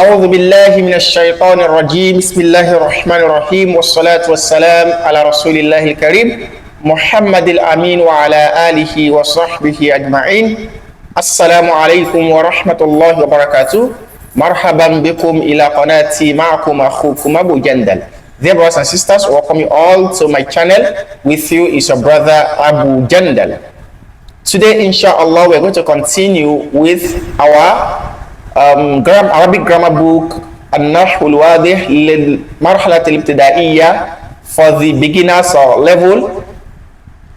أعوذ بالله من الشيطان الرجيم بسم الله الرحمن الرحيم والصلاة والسلام على رسول الله الكريم محمد الأمين وعلى آله وصحبه أجمعين. السلام عليكم ورحمة الله وبركاته. مرحبا بكم إلى قناتي معكم أخوكم أبو جندل. Dear brothers and sisters, welcome you all to my channel. With you is your brother Abu Jandal. Today, inshallah, we're going to continue with our Arabic grammar book النحو الواضح للمرحلة الابتدائية for the beginners or level.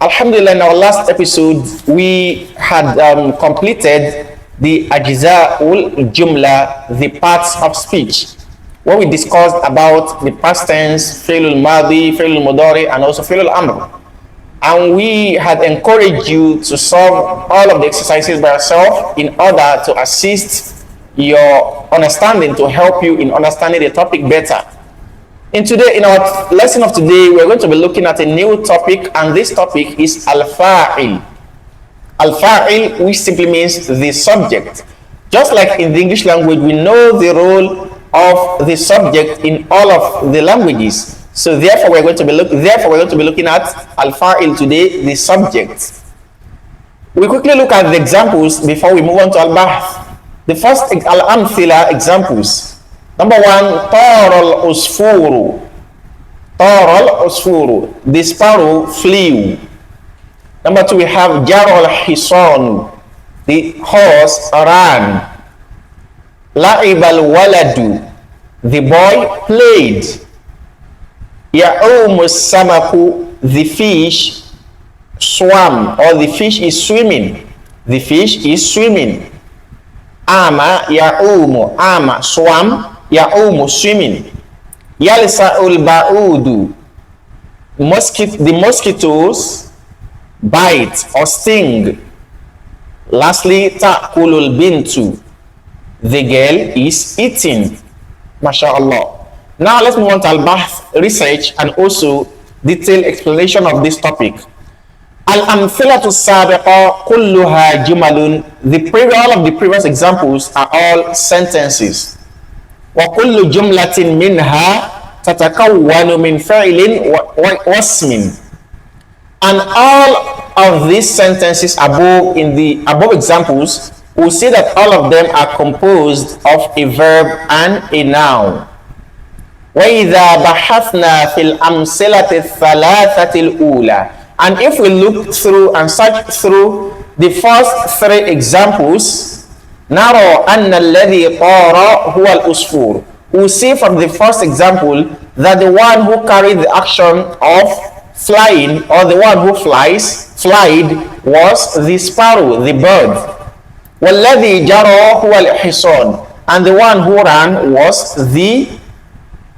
Alhamdulillah, in our last episode, we had completed the ajza'ul jumla, the parts of speech, where we discussed about the past tense, fi'l al-madi, fi'l al-mudari, and also fi'l al-amr. And we had encouraged you to solve all of the exercises by yourself in order to assist your understanding, to help you in understanding the topic better. In our lesson of today, we're going to be looking at a new topic, and this topic is al-fa'il. Al-fa'il, which simply means the subject. Just like in the English language, we know the role of the subject in all of the languages. So therefore we're going to be looking at al-fa'il today, the subject. We quickly look at the examples before we move on to al-bahth. The first al-amthila examples. Number one, tara al-usfuru. Tara al-usfuru, the sparrow flew. Number two, we have jar al-hisan, the horse ran. La'ib al-waladu, the boy played. Ya'umu samaku, the fish swam, or the fish is swimming. The fish is swimming. Ama ya'umu, ama swam, ya'umu swimming. Yalsa'ul ba'udu, the mosquitoes bite or sting. Lastly, ta'kulul bintu, the girl is eating. MashaAllah. Now let's move on to al-bahth, research, and also detailed explanation of this topic. Al-amthilatu sabiqa kulluha jumalun. All of the previous examples are all sentences. Wa kullu jumlatin minha tatakawwanu min fi'lin wasmin. And all of these sentences above examples, we'll see that all of them are composed of a verb and a noun. وَإِذَا بَحَثْنَا فِي الْأَمْثِلَةِ الثَّلَاثَةِ الْأُولَى. And if we look through and search through the first three examples, نَرَى أَنَّ الَّذِي طَارَ هُوَ الْأُسْفُورُ. We'll see from the first example that the one who carried the action of flying, or the one who flied, was the sparrow, the bird. وَالَّذِي جَرَى هُوَ الْحِصَانُ. And the one who ran was the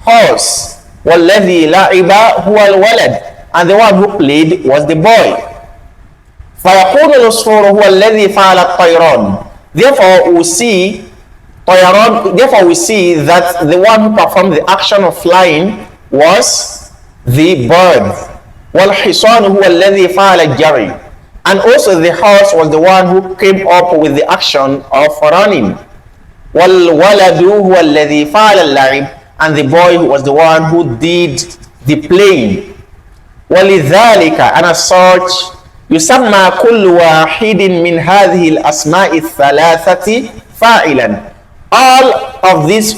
horse. وَالَّذِي لَعِبَ هُوَ الْوَلَدُ. And the one who played was the boy. فَيَقُولُ الْأُسْفُورُ هُوَ الَّذِي فَعَلَ الطَّيْرَانُ. Therefore we see that the one who performed the action of flying was the bird. وَالْحِصَانُ هُوَ الَّذِي فَعَلَ الْجَرِي. And also the horse was the one who came up with the action of running. وَالْوَلَدُ هُوَ الَّذِي فَعَلَ اللَّعِبِ. And the boy was the one who did the playing. وَلِذَلِكَ, and as such, يُسَمَّى كُلُّ وَاحِدٍ مِنْ هَذِهِ الْأَسْمَاءِ الثَّلَاثَةِ فَاعِلًا. All of these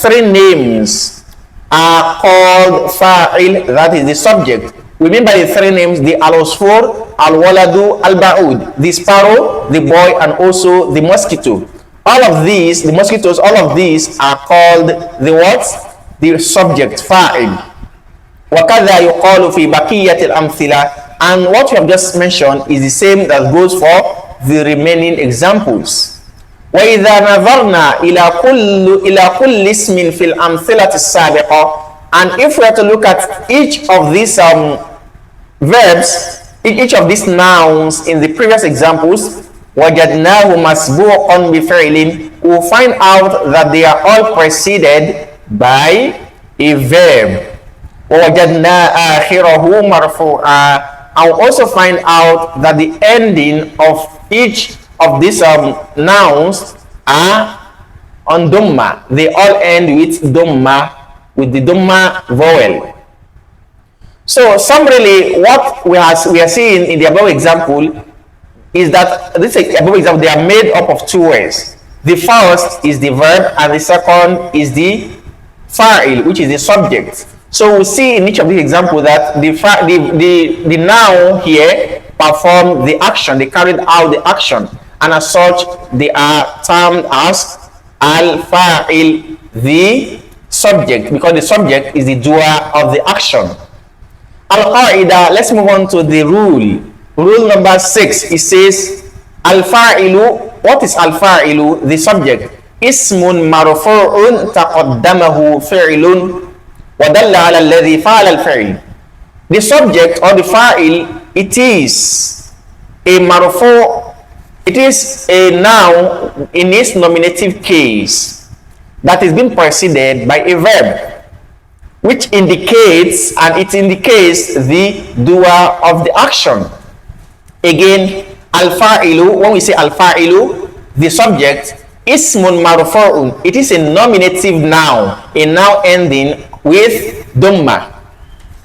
three names are called fa'il, that is the subject. We mean by the three names the al-usfur, al-waladu, al-ba'ud, the sparrow, the boy, and also the mosquito. All of these, the mosquitoes, all of these are called the what? The subject, fa'il. وَكَذَا يُقَالُ فِي بَقِيَّةِ الْأَمْثِلَةِ. And what we have just mentioned is the same that goes for the remaining examples. وَإِذَا نَظَرْنَا إِلَى كُلِّ اسْمٍ فِي الْأَمْثِلَةِ السَّابِقَةِ. And if we are to look at each of these verbs, each of these nouns in the previous examples, وَجَدْنَاهُ مَسْبُوقًا بِفِعْلٍ. We will find out that they are all preceded by a verb. وَوَجَدْنَا آخِرَهُ مَرْفُوعًا. I will also find out that the ending of each of these nouns are on Dhamma. They all end with Dhamma, with the Dhamma vowel. So summarily, what we are seeing in the above example is that this above example, they are made up of two words. The first is the verb and the second is the fa'il, which is the subject. So we see in each of these examples that the noun here performed the action, they carried out the action, and as such they are termed as al-fa'il, the subject, because the subject is the doer of the action. Al-qaida, let's move on to the rule. Rule number 6, it says al-fa'ilu. What is al-fa'ilu? The subject. Ismun marfu'un taqaddamahu fi'lun wa dalla ala alladhi fa'ala al-fi'l. The subject or the fa'il, it is a marfu', it is a noun in its nominative case that is being preceded by a verb, which indicates, and it indicates the doer of the action. Again, al-fa'ilu, when we say al-fa'ilu, the subject, ismun marfu'un, it is a nominative noun, a noun ending with dhamma.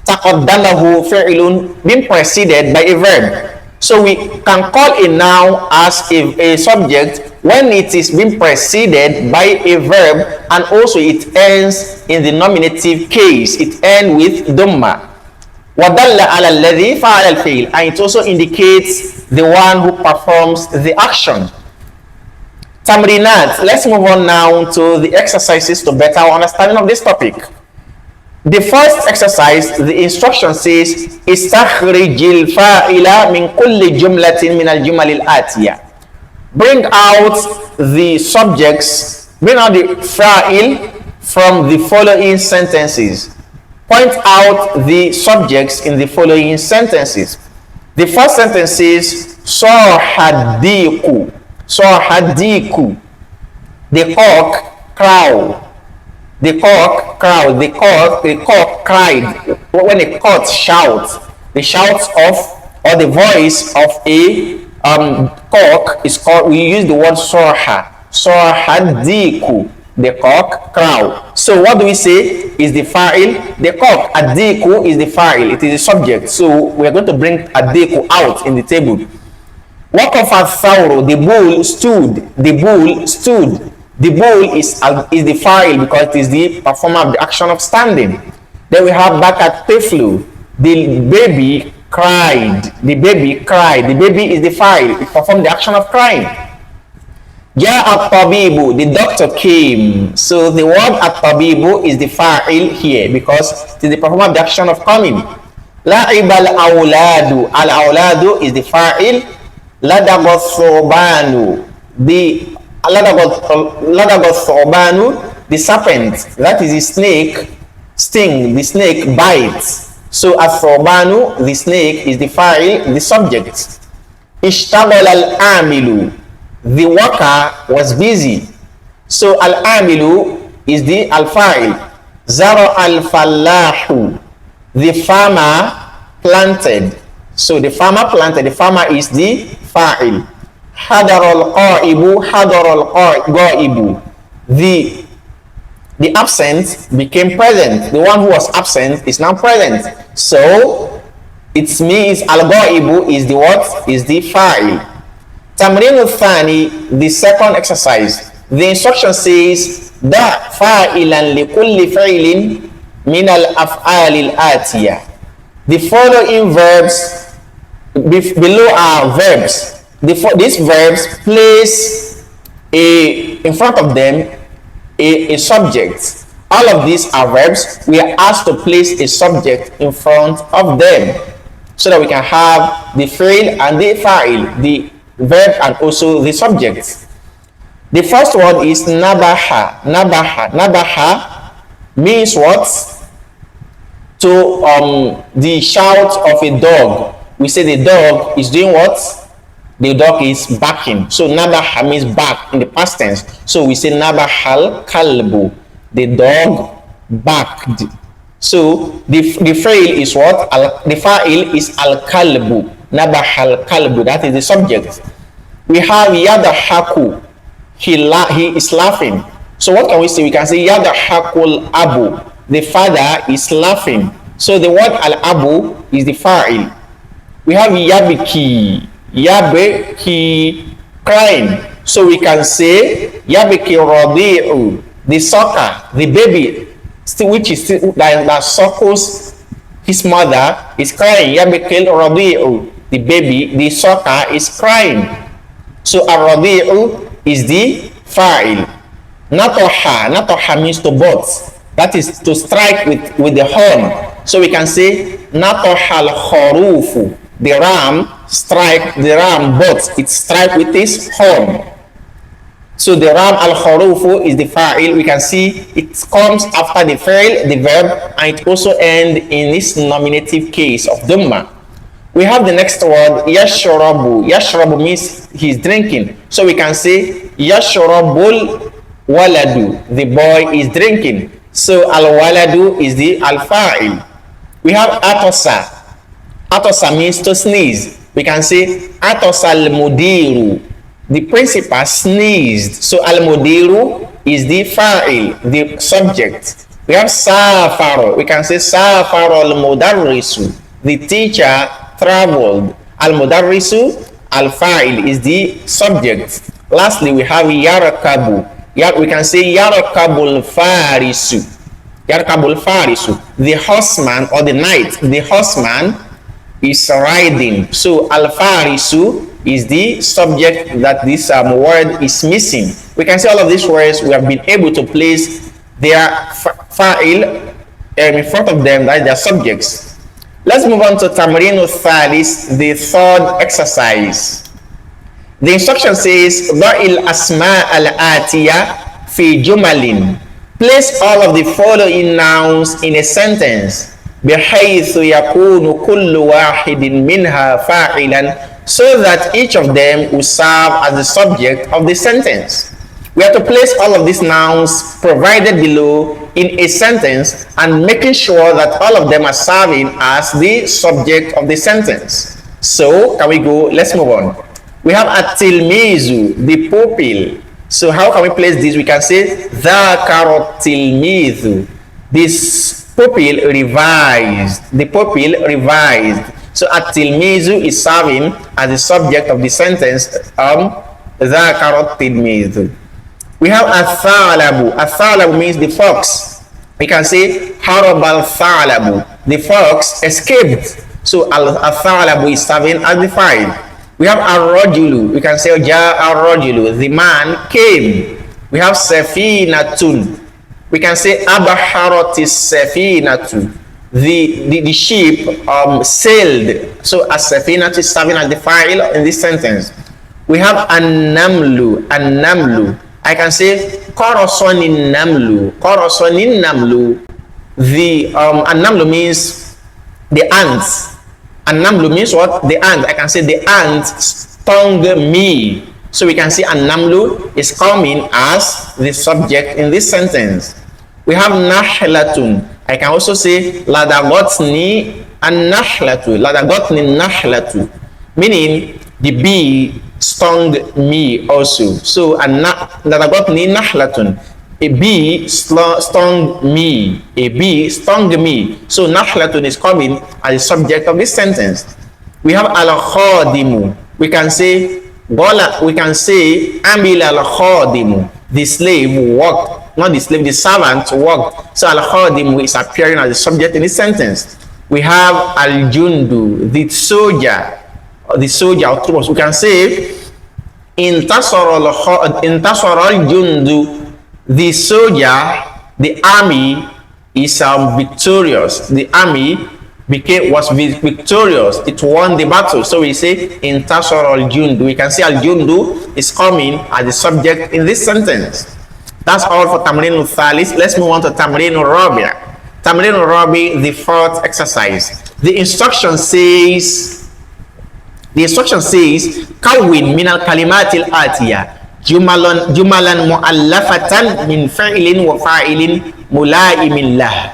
Taqaddamahu fi'lun, being preceded by a verb. So we can call a noun as a subject when it is being preceded by a verb, and also it ends in the nominative case, it ends with dhamma. وَدَلَّ عَلَى الَّذِي فَعَلَ الْفِعْلِ, and it also indicates the one who performs the action. Tamrinat, let's move on now to the exercises to better understanding of this topic. The first exercise, the instruction says, استخرج الفاعل من كل جملة من الجمل الآتية. Bring out the subjects, bring out the fa'il from the following sentences. Point out the subjects in the following sentences. The first sentence is Sahadiku. Sahadiku. The cock crowed. The cock crowed. The cock cried. When a cock shouts, the shouts of or the voice of a cock is called, we use the word Saha. Sahadiku. The cock crow. So what do we say is the fa'il? The cock. Adiku is the fa'il. It is the subject. So we are going to bring adiku out in the table. Waqafa thawru. The bull stood. The bull stood. The bull is the fa'il because it is the performer of the action of standing. Then we have bakat tiflu. The baby cried. The baby cried. The baby is the fa'il. It performed the action of crying. Ja at-tabibu, the doctor came. So the word at-tabibu is the fa'il here because it is the performer of the action of coming. La'ib al-awladu, al-awladu is the fa'il. Ladagot thobanu, the the serpent, that is the snake, sting, the snake bites. So at-thobanu, the snake, is the fa'il, the subject. Ishtagal al-amilu, the worker was busy. So al-amilu is the al-fa'il. Zara al-fallahu, the farmer planted. So the farmer planted, the farmer is the fa'il. Hadar al-qa'ibu, hadar al-qa'ibu, the absent became present. The one who was absent is now present. So it means al-qa'ibu is the what? Is the fa'il. Tamrin al-thani, the second exercise. The instruction says da fa'ilan li kulli fi'lin min al-af'al al-atiya. The following verbs below are verbs. These verbs place in front of them a subject. All of these are verbs. We are asked to place a subject in front of them so that we can have the fi'l and the fa'il, the verb and also the subject. The first one is nabaha. Nabaha. Nabaha means what? To the shout of a dog. We say the dog is doing what? The dog is barking. So nabaha means bark in the past tense. So we say nabahal kalbu. The dog barked. So the fa'il is what? The fa'il is al kalbu. Nabahal kalbu, that is the subject. We have yadahaku, he is laughing. So what can we say? We can say yadhakul abu. The father is laughing. So the word al abu is the fa'il. We have yabiki. Yabiki, crying. So we can say yabiki radi'u, the sucker, the baby, which is still that suckles his mother, is crying. Yabiki radi'u, the baby, the sucker is crying. So ar-radi'u is the fa'il. Natoha means to butt. That is to strike with the horn. So we can say natoha al-kharufu, the ram butt, it strike with its horn. So the ram al-kharufu is the fa'il. We can see it comes after the fa'il, the verb, and it also ends in this nominative case of dhamma. We have the next word, yashrabu. Yashrabu means he's drinking. So we can say yashrabul waladu, the boy is drinking. So al-waladu is the al-fa'il. We have atosa. Atosa means to sneeze. We can say atosa al-mudiru, the principal sneezed. So al-mudiru is the fa'il, the subject. We have safaro. We can say safaro al-mudarrisu, the teacher traveled. Al-mudarrisu, al-fa'il is the subject. Lastly, we have yarakabu. We can say yarakabul farisu. Yarakabul farisu, the horseman or the knight. The horseman is riding. So al-farisu is the subject that this word is missing. We can see all of these words, we have been able to place their fa'il in front of them, that is their subjects. Let's move on to Tamrinu Thalis, the third exercise. The instruction says, Da'il asma al-atiya fi jumalin. Place all of the following nouns in a sentence. بحيث يكون كل واحد منها فاعلا, so that each of them will serve as the subject of the sentence. We have to place all of these nouns provided below in a sentence and making sure that all of them are serving as the subject of the sentence. So can we go? Let's move on. We have at-tilmizu, the pupil. So how can we place this? We can say dhakara tilmizu, this pupil revised. The pupil revised. So at-tilmizu is serving as the subject of the sentence. Dhakara tilmizu. We have athalabu. Athalabu means the fox. We can say harabal thalabu, the fox escaped. So athalabu is serving as the file. We have ar-rajulu. We can say ar-rajulu, the man came. We have safinatun. We can say abaharatis safinatu, the ship sailed. So as-safinatu is serving as the file in this sentence. We have an-namlu. An-namlu. I can say korosonin namlu. Korosonin namlu. The an-namlu means the ants. An-namlu means what? The ant. I can say the ant stung me. So we can see an-namlu is coming as the subject in this sentence. We have nahlatun. I can also say ladagotni an-nahlatu. Ladagotni nahlatu, meaning the bee stung me also. So ladagotni nahlatun, a bee stung me. A bee stung me. So nahlatun is coming as the subject of this sentence. We have al-khadimu. We can say amil al-khadimu, the slave worked. Not the slave, the servant worked. So al-khadimu is appearing as the subject in this sentence. We have al-jundu, the soldier of troops. We can say intasara al-jundu, the soldier, the army is victorious. The army was victorious. It won the battle. So we say intasara al-jundu. We can say al-jundu is coming as the subject in this sentence. That's all for Tamrinu Thalis. Let's move on to Tamrinu Rabi. Tamrinu Rabi, the fourth exercise. The instruction says kawin min al-kalimatil atiya jumalan mu'allafatan min fa'ilin wa fa'ilin mulaimin lah.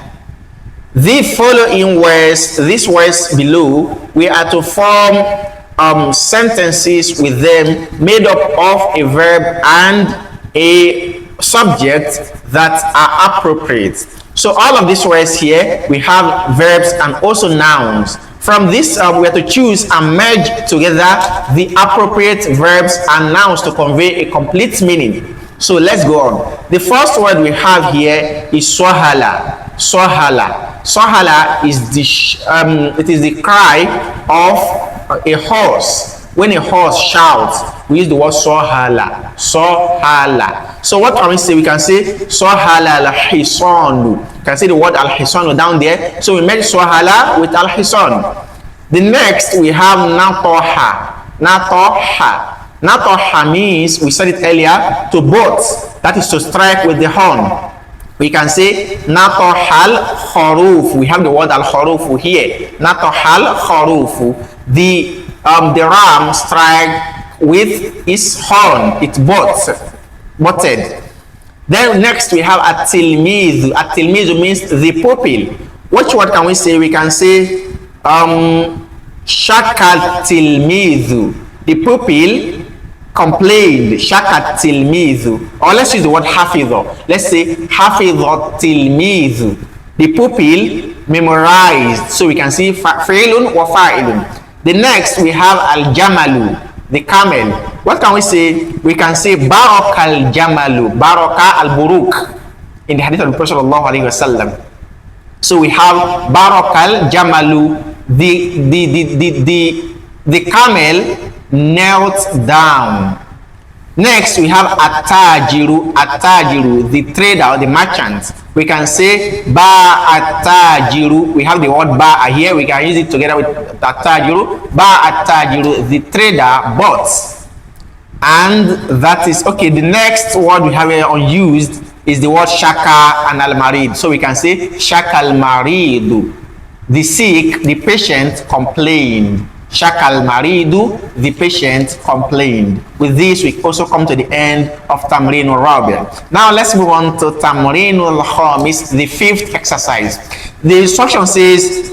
The following words, these words below, we are to form sentences with them made up of a verb and a subjects that are appropriate. So all of these words here, we have verbs and also nouns. From this, we have to choose and merge together the appropriate verbs and nouns to convey a complete meaning. So let's go on. The first word we have here is swahala. Swahala. Swahala is the cry of a horse. When a horse shouts, we use the word swahala. Swahala. So what can we say? We can say swahala al-hisanu. You can see the word al-hisanu down there. So we made swahala with al-hisan. The next we have natoha. Natoha. Natoha means, we said it earlier, to bolt. That is to strike with the horn. We can say natohal kharuf. We have the word al-kharuf here. Natohal kharuf. The ram strike with its horn. It butted. Then next we have at-tilmizu. At-tilmizu means the pupil. Which word can we say? We can say shakat tilmizu. The pupil complained. Shakat tilmizu. Or let's use the word hafidho. Let's say hafidho tilmizu. The pupil memorized. So we can see fa'ilun wa fa'ilun. The next we have al-jamalu, the camel. What can we say? We can say baraka al-jamalu, baraka al-buruk, in the hadith of the Prophet sallallahu alaihi wasallam. So we have baraka al-jamalu, the camel knelt down. Next we have at-tajiru, the trader or the merchant. We can say ba at-tajiru. We have the word ba here. We can use it together with at-tajiru. Ba at-tajiru, the trader bought. And that is okay. The next word we have here unused is the word shaka and al-marid. So we can say shaka al-maridu. The sick, the patient complained. Shakal maridu, the patient complained. With this, we also come to the end of Tamrinul Rabi'. Now let's move on to Tamrinul Khamis, the fifth exercise. The instruction says,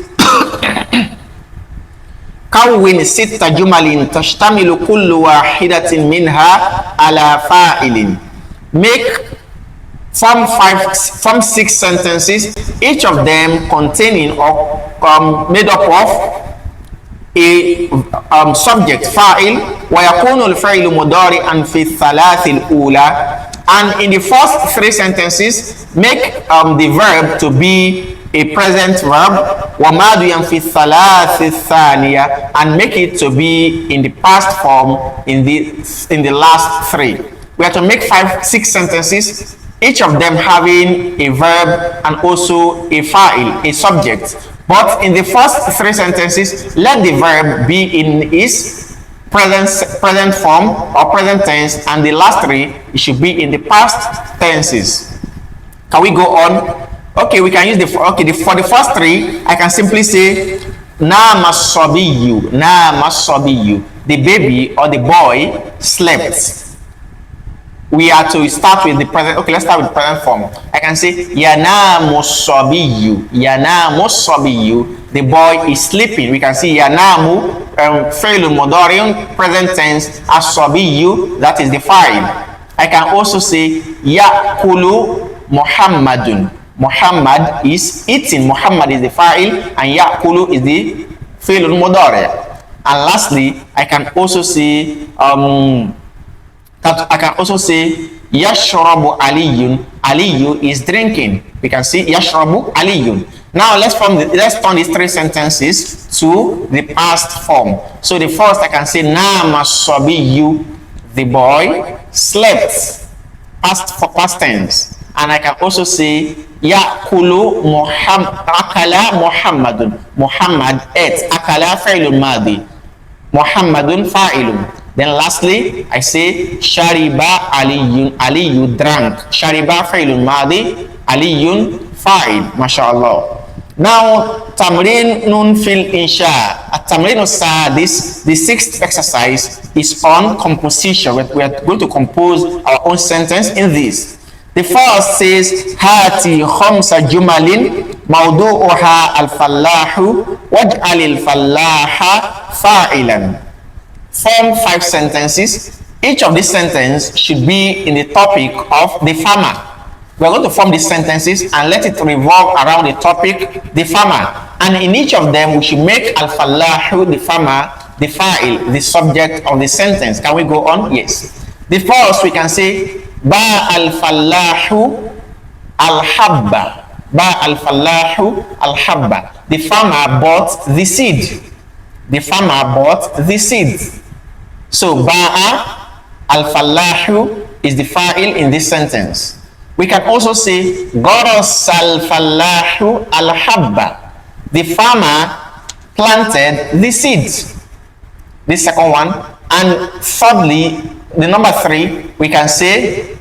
Kawwin sitta jumalin tashtamilu kullu wahidatin minha ala fa'ilin. Make form 6 sentences, each of them containing or made up of a subject fa'il wa yakunu al-fa'ilu mudari'an fi thalath al-ula, and in the first 3 sentences make the verb to be a present verb, wa madiyan fi thalath al-thaniya, and make it to be in the past form in the last 3. We have to make 6 sentences, each of them having a verb and also a fa'il, a subject. But in the first 3 sentences, let the verb be in its present form or present tense, and the last 3 it should be in the past tenses. Can we go on? Okay, we can use for the first 3, I can simply say nama sabiyu, the baby or the boy slept. We are to start with the present. Okay, let's start with the present form. I can say yanamu sabiyu, the boy is sleeping. We can see yanamu fi'lun mudari'un, present tense, as-sabiyu, that is the fa'il. I can also say yakulu Muhammadun. Muhammad is eating. Muhammad is the fa'il and yakulu is the fi'lun mudari'. And lastly, I can also say yashrabu aliyun. Aliyu is drinking. We can see yashrabu aliyun. Now let's turn these 3 sentences to the past form. So the first, I can say nama sabiyu, the boy slept, past tense. And I can also say yakulu akala Muhammadun, Muhammad ate. Akala fa'ilun madi, Muhammadun fa'ilun. Then lastly, I say shariba aliyun, aliyu drank. Shariba fa'ilun madi, aliyun fa'il. MashaAllah. Now tamrinun fil insha. At tamrinun sadis, the 6th exercise is on composition. We are going to compose our own sentence in this. The first says hati khamsa jumalin mawdu'uha al-fallahu waj'al al-fallaha fa'ilan. Form 5 sentences, Each of these sentences should be in the topic of the farmer. We're going to form these sentences and let it revolve around the topic, the farmer. And in each of them, we should make al-fallahu, the farmer, the fa'il, the subject of the sentence. Can we go on? Yes. The first, we can say, ba al-fallahu al-habba. Ba al-fallahu al-habba. The farmer bought the seed. The farmer bought the seed. So, ba'a al-fallahu is the fa'il in this sentence. We can also say, Goros al-fallahu al-habba. The farmer planted the seeds. The second one. And thirdly, the number 3, we can say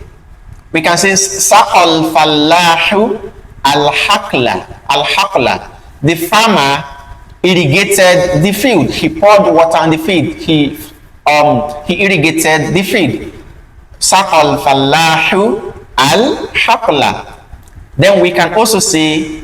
Saqal fallahu al-haqla. Al-haqla. The farmer irrigated the field. He poured water on the field. He irrigated the field. Saqal fallahu al-haqla. Then we can also say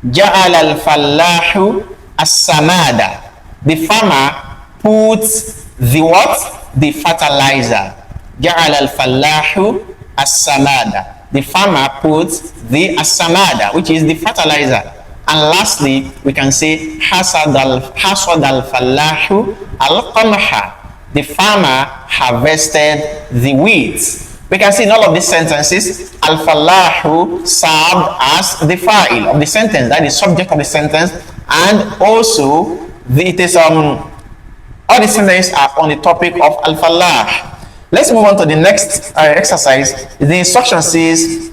Ja'al al-fallahu as-samada. The farmer puts the what? The fertilizer. Ja'al al-fallahu as-samada. The farmer puts the as-samada, which is the fertilizer. And lastly, we can say hasad al-fallahu al-qamha. The farmer harvested the wheat. We can see in all of these sentences, al-fallahu served as the fa'il of the sentence, that is subject of the sentence, and also all the sentences are on the topic of al-fallah. Let's move on to the next exercise. The instruction says,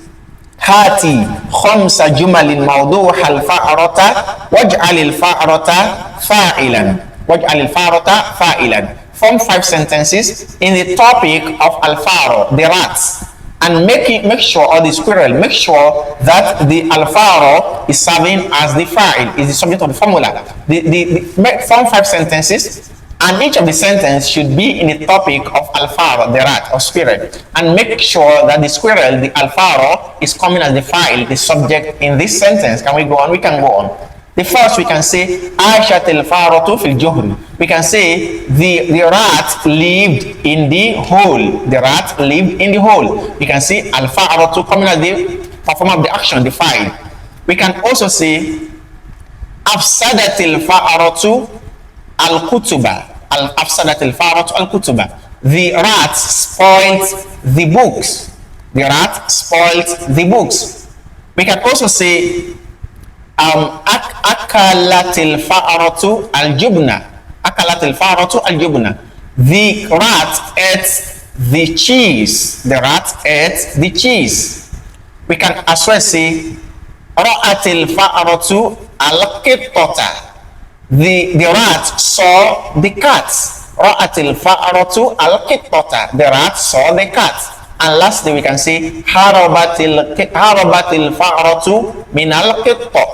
Hati khamsa jumalin mawduha al-fa'rata waj'al al-fa'rata fa'ilan. Waj'al al-fa'rata fa'ilan. Form 5 sentences in the topic of al-faro, the rats, and make sure, or the squirrel, make sure that the al-faro is serving as the fa'il, is the subject of the formula. Form 5 sentences, and each of the sentences should be in the topic of al-faro, the rat or squirrel, and make sure that the squirrel, the al-faro, is coming as the fa'il, the subject in this sentence. Can we go on? We can go on. The first, we can say Aishat al-faratu fil juhri. We can say the rat lived in the hole. The rat lived in the hole. We can say al-faratu coming as the performer of the action, the fa'il. We can also say afsadat al-faratu al-kutuba. Afsadat al-faratu al-kutuba. The rat spoiled the books. The rat spoiled the books. We can also say akalatil fa'aratu al-jubna. Akalatil fa'aratu al-jubna. The rat ate the cheese. The rat ate the cheese. We can as well say ra'atil fa'aratu al-qittata. The rat saw the cat. Ra'atil fa'aratu al-qittata. The rat saw the cat. And lastly, we can say harabatil fa'aratu min al-qitta.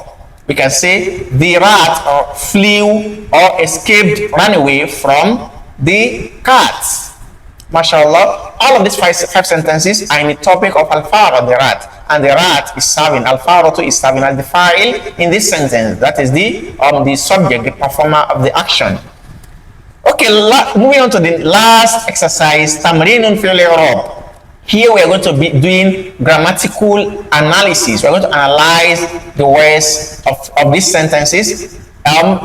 We can say the rat flew or escaped, ran away from the cat. MashaAllah, all of these five sentences are in the topic of al-fara, the rat. And the rat is serving, al-faratu is serving as the fa'il in this sentence. That is the subject, the performer of the action. Okay, moving on to the last exercise, tamrinun fil i'rab. Here we are going to be doing grammatical analysis. We are going to analyze the words of these sentences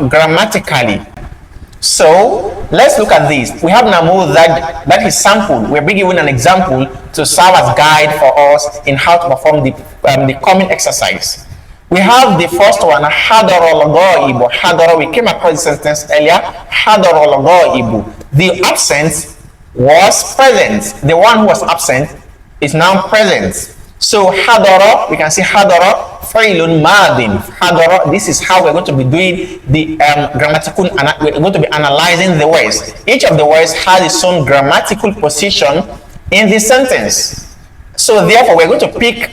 grammatically. So let's look at this. We have Nahwul that is sampled. We're being given an example to serve as guide for us in how to perform the coming exercise. We have the first one, hadara al-ghaibu. Hadara, we came across the sentence earlier. Hadara al-ghaibu. The absent was present. The one who was absent is now present. So hadara, we can see hadara failun madin. Hadara, this is how we're going to be doing the grammatical, we're going to be analyzing the words. Each of the words has its own grammatical position in the sentence. So therefore we're going to pick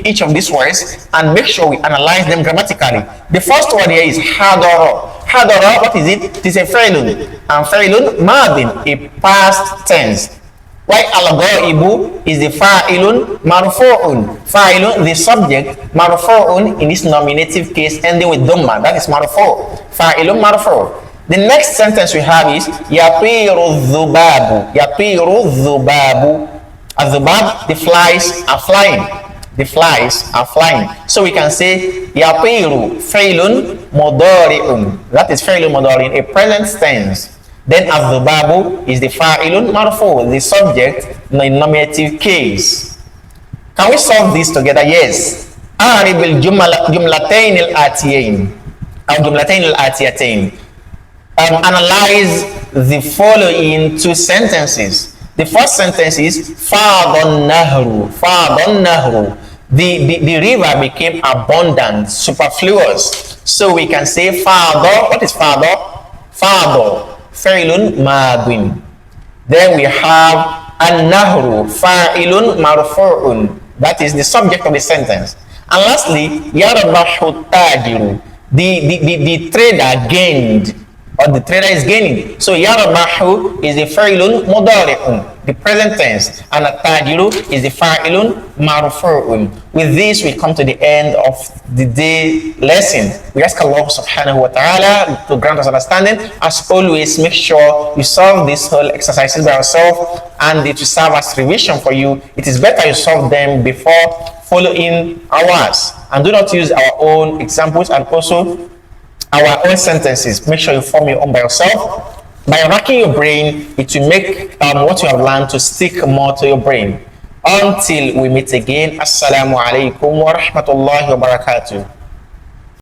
each of these words and make sure we analyze them grammatically. The first one here is hadara. Hadara, what is it? It is a failun, and failun madin, a past tense. Why al-ghaibu is the fa'ilun marfu'un. Fa'ilun, the subject, marfu'un in this nominative case ending with dhamma, that is marfu'. Fa'ilun marfu'. The next sentence we have is Yatiru dhubabu. Yatiru dhubabu. Adhubab, the flies are flying. The flies are flying. So we can say Yatiru failun mudari'un. That is failun mudari'un, a present tense. Then adhubabu is the fa'ilun marfu, the subject in a nominative case. Can we solve this together? Yes. أعرب الجملتين الآتيين أو جملتين الآتيتين. Analyze the following two sentences. The first sentence is Fadon Nahru. Fadon Nahru. The river became abundant, superfluous. So we can say Fado. What is Fado? Fado. Fa'ilun madin. Then we have An-Nahru. Fa'ilun marfu'un. That is the subject of the sentence. And lastly, Yarabahu Tajiru. The trader gained, or the trader is gaining. So Yarabahu is the fa'ilun mudari'un, the present tense, and Tajiru is the fa'ilun marfu'un. With this, we come to the end of the day lesson. We ask Allah subhanahu wa ta'ala to grant us understanding. As always, make sure you solve these whole exercises by yourself, and it will serve as revision for you. It is better you solve them before following ours, and do not use our own examples and also our own sentences. Make sure you form your own by yourself. By racking your brain, it will make what you have learned to stick more to your brain. Until we meet again, assalamu alaikum wa rahmatullahi wa barakatuh.